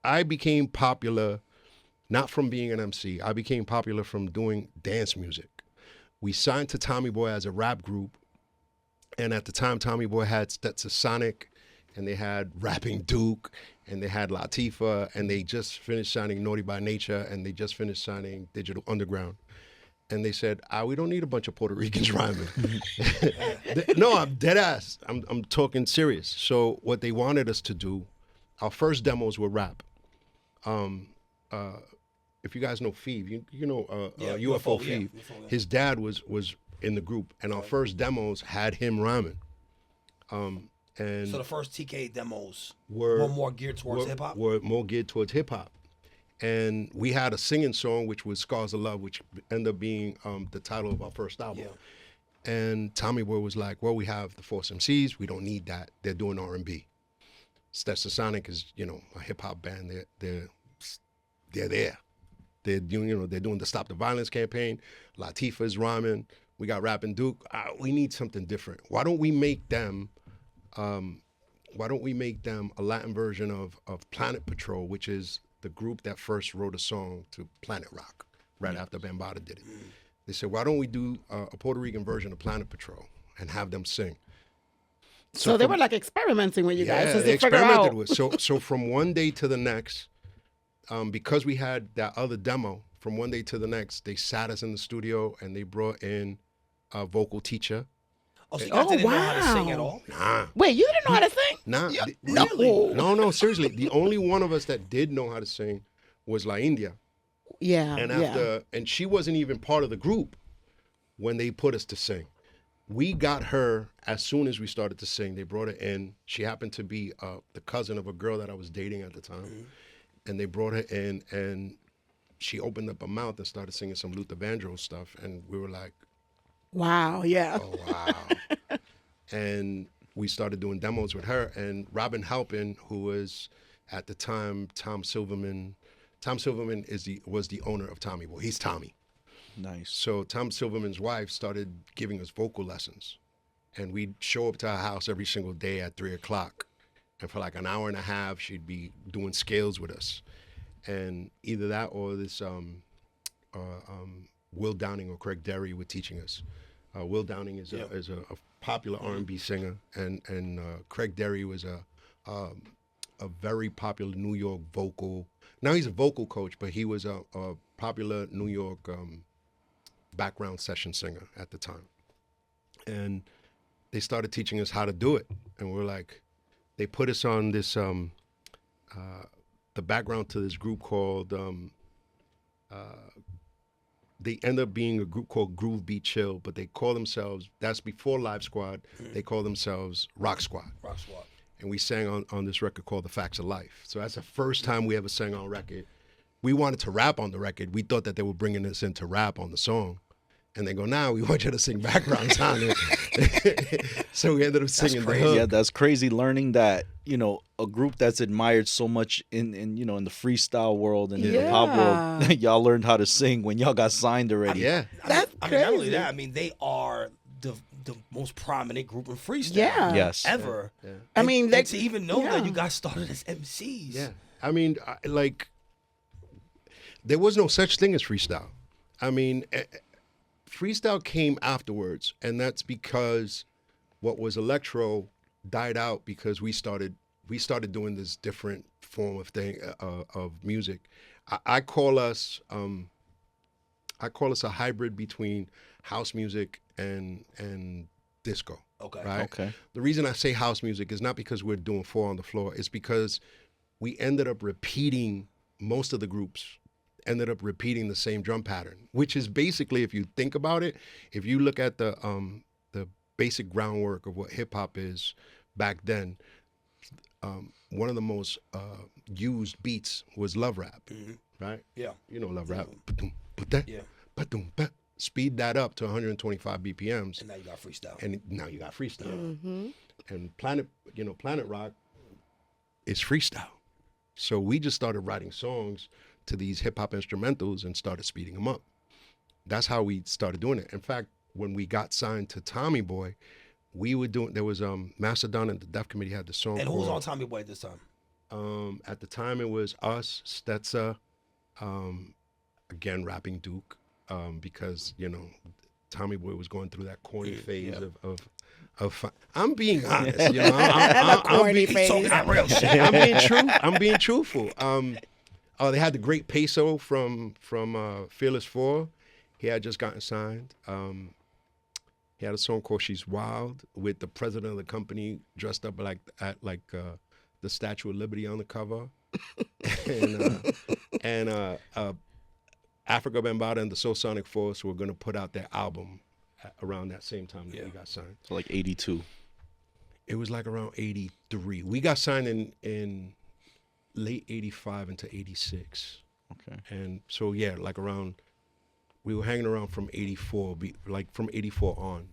I became popular not from being an MC. I became popular from doing dance music. We signed to Tommy Boy as a rap group, and at the time, Tommy Boy had Stetsasonic, and they had Rapping Duke, and they had Latifah, and they just finished signing Naughty by Nature, and they just finished signing Digital Underground. And they said, we don't need a bunch of Puerto Ricans rhyming. No, I'm dead ass. I'm talking serious. So what they wanted us to do, our first demos were rap. If you guys know Phoebe, you know UFO Phoebe. Yeah. His dad was in the group, and our first demos had him rhyming. And So the first TKA demos were more geared towards hip hop. Were more geared towards hip hop. And we had a singing song, which was Scars of Love, which ended up being the title of our first album. Yeah. And Tommy Boy was like, well, we have the Force MCs. We don't need that. They're doing R&B. Stetsasonic is, a hip hop band. They're there. They're doing, they're doing the Stop the Violence campaign. Latifah is rhyming. We got Rapping Duke. We need something different. Why don't we make them a Latin version of Planet Patrol, which is the group that first wrote a song to Planet Rock right after Bambaataa did it. They said, why don't we do a Puerto Rican version of Planet Patrol and have them sing? So they were like experimenting with you guys. Yeah, Just they to figure experimented out. with. So from one day to the next, because we had that other demo, from one day to the next, they sat us in the studio and they brought in a vocal teacher. Oh, so you guys didn't know how to sing wow. at all? Nah. Wait, you didn't know how to sing? Nah. Really? No, seriously. The only one of us that did know how to sing was La India. Yeah. And she wasn't even part of the group when they put us to sing. We got her as soon as we started to sing. They brought her in. She happened to be the cousin of a girl that I was dating at the time. Mm-hmm. And they brought her in, and she opened up her mouth and started singing some Luther Vandross stuff. And we were like, Wow. Yeah. oh, wow. And we started doing demos with her. And Robin Halpin, who was at the time Tom Silverman. Tom Silverman was the owner of Tommy Boy. He's Tommy. Nice. So Tom Silverman's wife started giving us vocal lessons. And we'd show up to her house every single day at 3:00. And for like an hour and a half, she'd be doing scales with us. And either that or this Will Downing or Craig Derry were teaching us. Will Downing is a popular R&B singer, and Craig Derry was a very popular New York vocal. Now he's a vocal coach, but he was a popular New York background session singer at the time. And they started teaching us how to do it, and we're like, they put us on this the background to this group called. They end up being a group called Groove Beat Chill, but they call themselves, that's before Live Squad, they call themselves Rock Squad. Rock Squad. And we sang on this record called The Facts of Life. So that's the first time we ever sang on record. We wanted to rap on the record. We thought that they were bringing us in to rap on the song. And they go, nah, we want you to sing backgrounds on it. So we ended up singing the hook. Yeah, that's crazy learning that, a group that's admired so much in the freestyle world and in the pop world, y'all learned how to sing when y'all got signed already. Yeah. That's I mean, not only crazy. that, I mean, they are the most prominent group in freestyle Yes. ever. Yeah. I mean, and to even know yeah. that you guys started as MCs. Yeah. I mean, there was no such thing as freestyle. I mean, freestyle came afterwards, and that's because what was electro died out because we started doing this different form of thing of music. I call us a hybrid between house music and disco. Okay. Right? Okay. The reason I say house music is not because we're doing 4 on the floor. It's because we ended up repeating, most of the groups ended up repeating the same drum pattern, which is basically, if you think about it, if you look at the basic groundwork of what hip hop is back then, one of the most used beats was love rap, right? Yeah. You know love rap. Yeah. Speed that up to 125 BPMs. And now you got freestyle. And now you got freestyle. Mm-hmm. And Planet Rock is freestyle. So we just started writing songs to these hip hop instrumentals and started speeding them up. That's how we started doing it. In fact, when we got signed to Tommy Boy, we were doing, there was Mastodon and the Def Committee had the song And who was called- on Tommy Boy at this time? At the time, it was us, Stetsa, again rapping Duke, because Tommy Boy was going through that corny phase of I'm being honest, I'm being talking that real shit. I'm being truthful. They had the great Peso from Fearless 4. He had just gotten signed. He had a song called "She's Wild" with the president of the company dressed up like the Statue of Liberty on the cover, and Africa Bambaataa and the Soul Sonic Force were going to put out their album around that same time that we got signed. So like 82. It was like around 83. We got signed in late 85 into 86. Okay. And so, yeah, like we were hanging around from 84, like from 84 on.